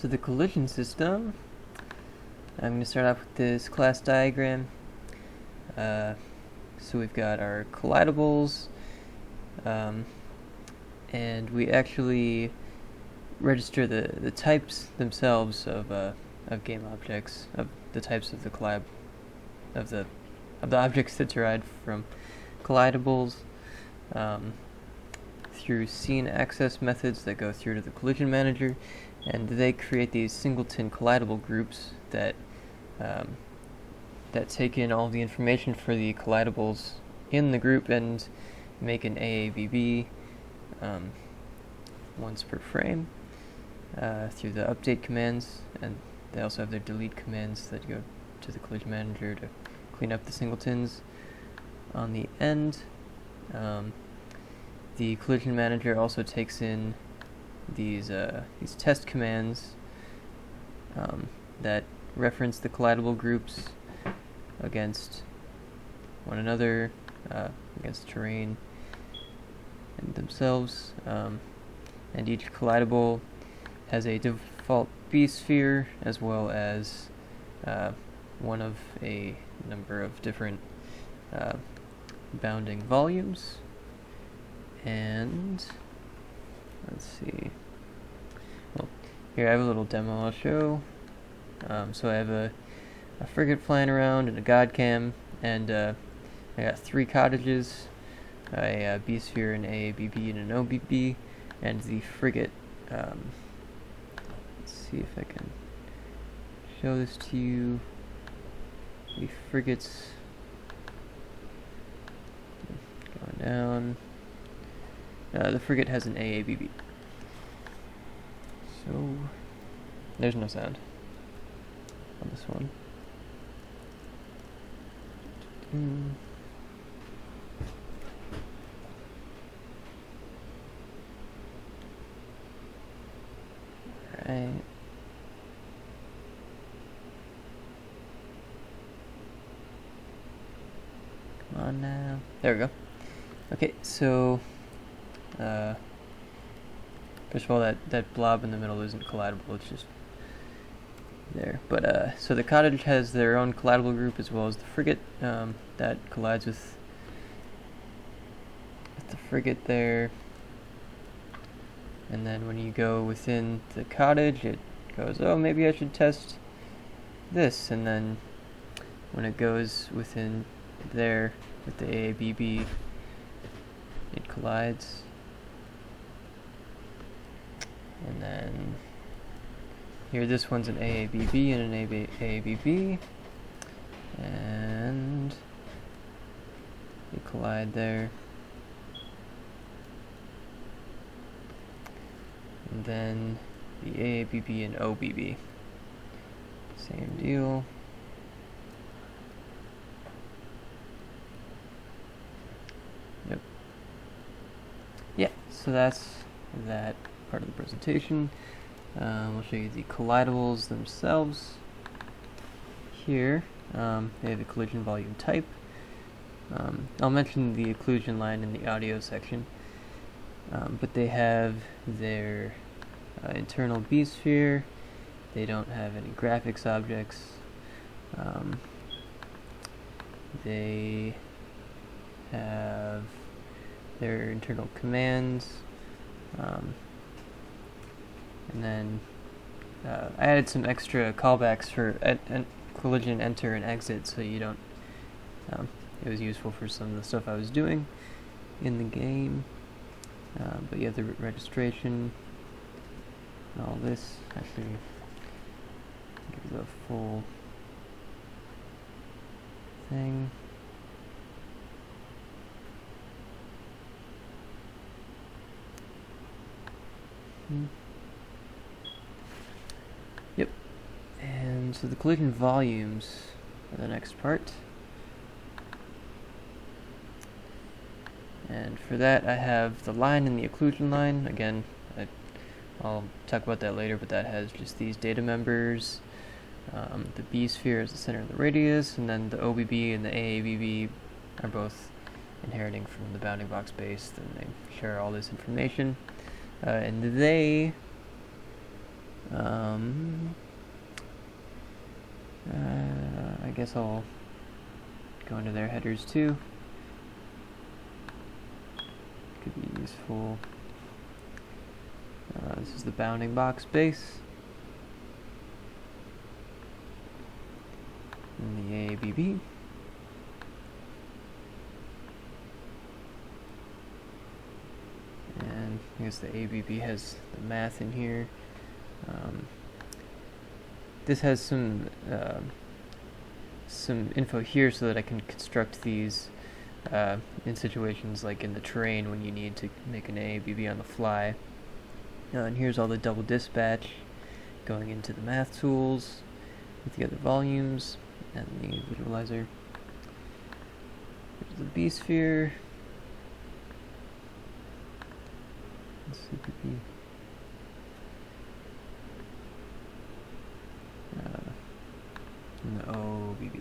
So the collision system, I'm going to start off with this class diagram. So we've got our collidables, and we actually register the types themselves of game objects, of the types of the objects that derived from collidables, through scene access methods that go through to the collision manager, and they create these singleton collidable groups that take in all the information for the collidables in the group and make an AABB once per frame through the update commands, and they also have their delete commands that go to the collision manager to clean up the singletons. On the end, the collision manager also takes in these test commands that reference the collidable groups against one another, against terrain and themselves, and each collidable has a default B-sphere as well as one of a number of different bounding volumes. And let's see. Well, here I have a little demo I'll show. So I have a frigate flying around and a god cam, and I got 3 cottages, a B-sphere, an AABB, and an OBB, and the frigate. Let's see if I can show this to you. The frigates going down. The frigate has an AABB. So there's no sound on this one. Alright. Come on now. There we go. Okay, so first of all, that blob in the middle isn't collidable, it's just there. But so the cottage has their own collidable group as well as the frigate that collides with the frigate there. And then when you go within the cottage, it goes, oh, maybe I should test this. And then when it goes within there with the AABB, it collides. And then here, this one's an AABB and an AABB, and they collide there. And then the AABB and OBB, same deal. Yep. Yeah, so that's that part of the presentation. We'll show you the collidables themselves. Here, they have a collision volume type. I'll mention the occlusion line in the audio section, but they have their internal B-sphere. They don't have any graphics objects. They have their internal commands. And then I added some extra callbacks for collision enter and exit, so you don't. It was useful for some of the stuff I was doing in the game. But you have the registration and all this. Actually, give the full thing. Yep. And so the collision volumes are the next part. And for that, I have the line and the occlusion line. Again, I'll talk about that later, but that has just these data members. The B-sphere is the center of the radius, and then the OBB and the AABB are both inheriting from the bounding box base, and they share all this information. And they I guess I'll go into their headers too. Could be useful. This is the bounding box base. And the AABB. And I guess the ABB has the math in here. This has some info here so that I can construct these in situations like in the terrain when you need to make an AABB on the fly. And here's all the double dispatch going into the math tools with the other volumes and the visualizer. Here's the B-sphere. CPP. And the OBB.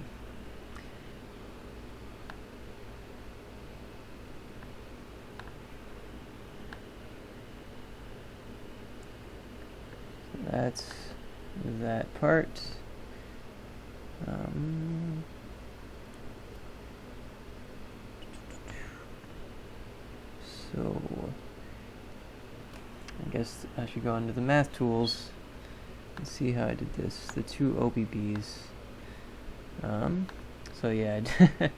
So that's that part. So I guess I should go into the math tools and see how I did this. The two OBBs. So yeah, I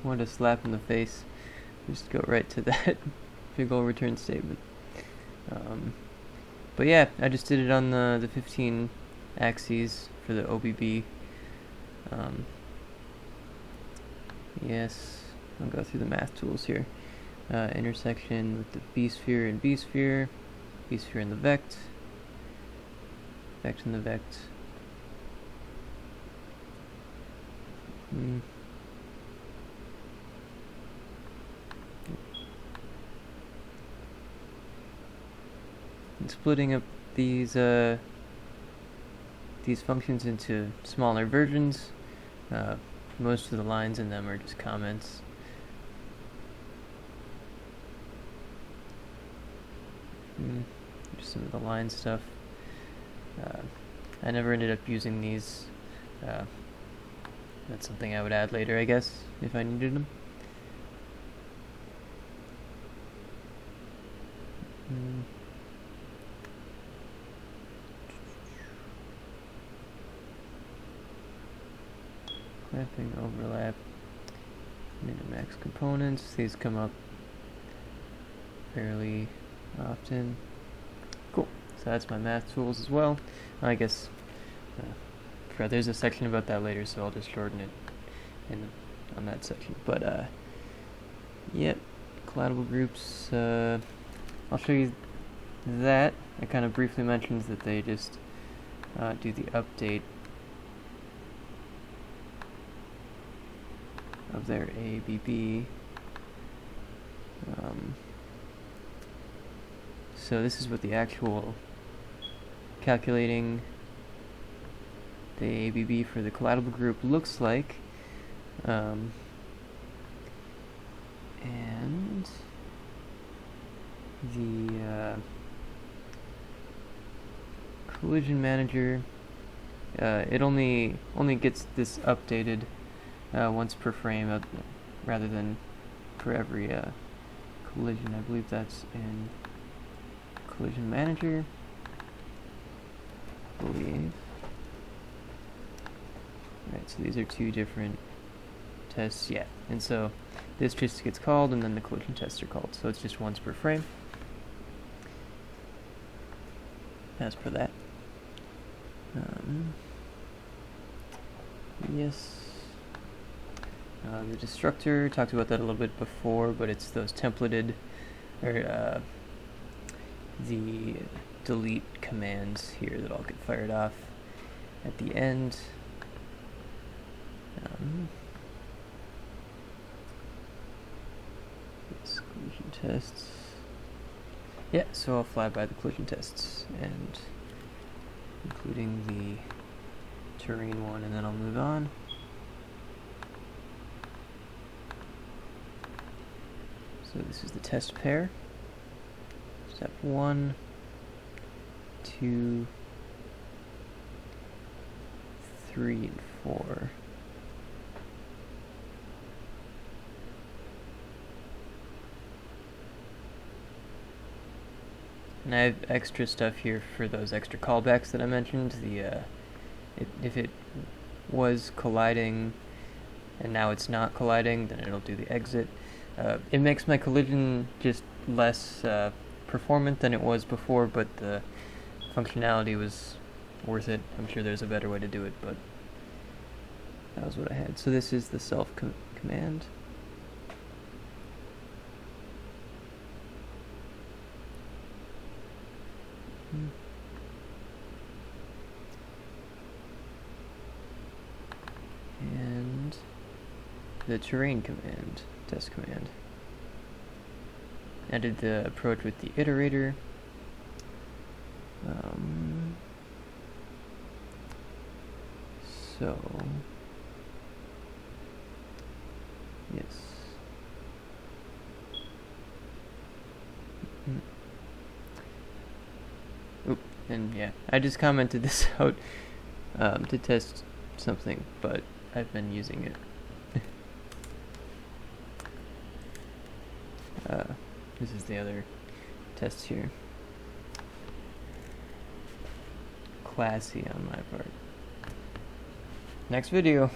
wanted to slap in the face. Just go right to that big ol' return statement. But yeah, I just did it on the 15 axes for the OBB. Yes, I'll go through the math tools here. Intersection with the B-sphere and B-sphere. B-sphere and the vect. Vect and the vect. And splitting up these functions into smaller versions. Most of the lines in them are just comments. Just some of the line stuff. I never ended up using these. That's something I would add later, I guess, if I needed them. Clamping, overlap, min-max components. These come up fairly often. Cool. So that's my math tools as well. I guess there's a section about that later, so I'll just shorten it on that section. But yep, collidable groups. I'll show you that. I kind of briefly mentioned that they just do the update of their ABB. So this is what the actual calculating the ABB for the collidable group looks like. And the collision manager, it only gets this updated once per frame rather than for every collision. I believe that's in collision manager. I believe. Right, so these are two different tests, yeah. And so this just gets called and then the collision tests are called. So it's just once per frame. As per that. Yes. The destructor, talked about that a little bit before, but it's those templated, or the delete commands here that all get fired off at the end. Collision tests. Yeah, so I'll fly by the collision tests, and including the terrain one, and then I'll move on. So this is the test pair. Step 1, 2, 3 and 4. And I have extra stuff here for those extra callbacks that I mentioned. If it was colliding and now it's not colliding, then it'll do the exit. It makes my collision just less performant than it was before, but the functionality was worth it. I'm sure there's a better way to do it, but that was what I had. So this is the self command. And the terrain command, test command. I did the approach with the iterator. So, yes. Oop, and yeah, I just commented this out to test something, but I've been using it. This is the other test here. Classy on my part. Next video.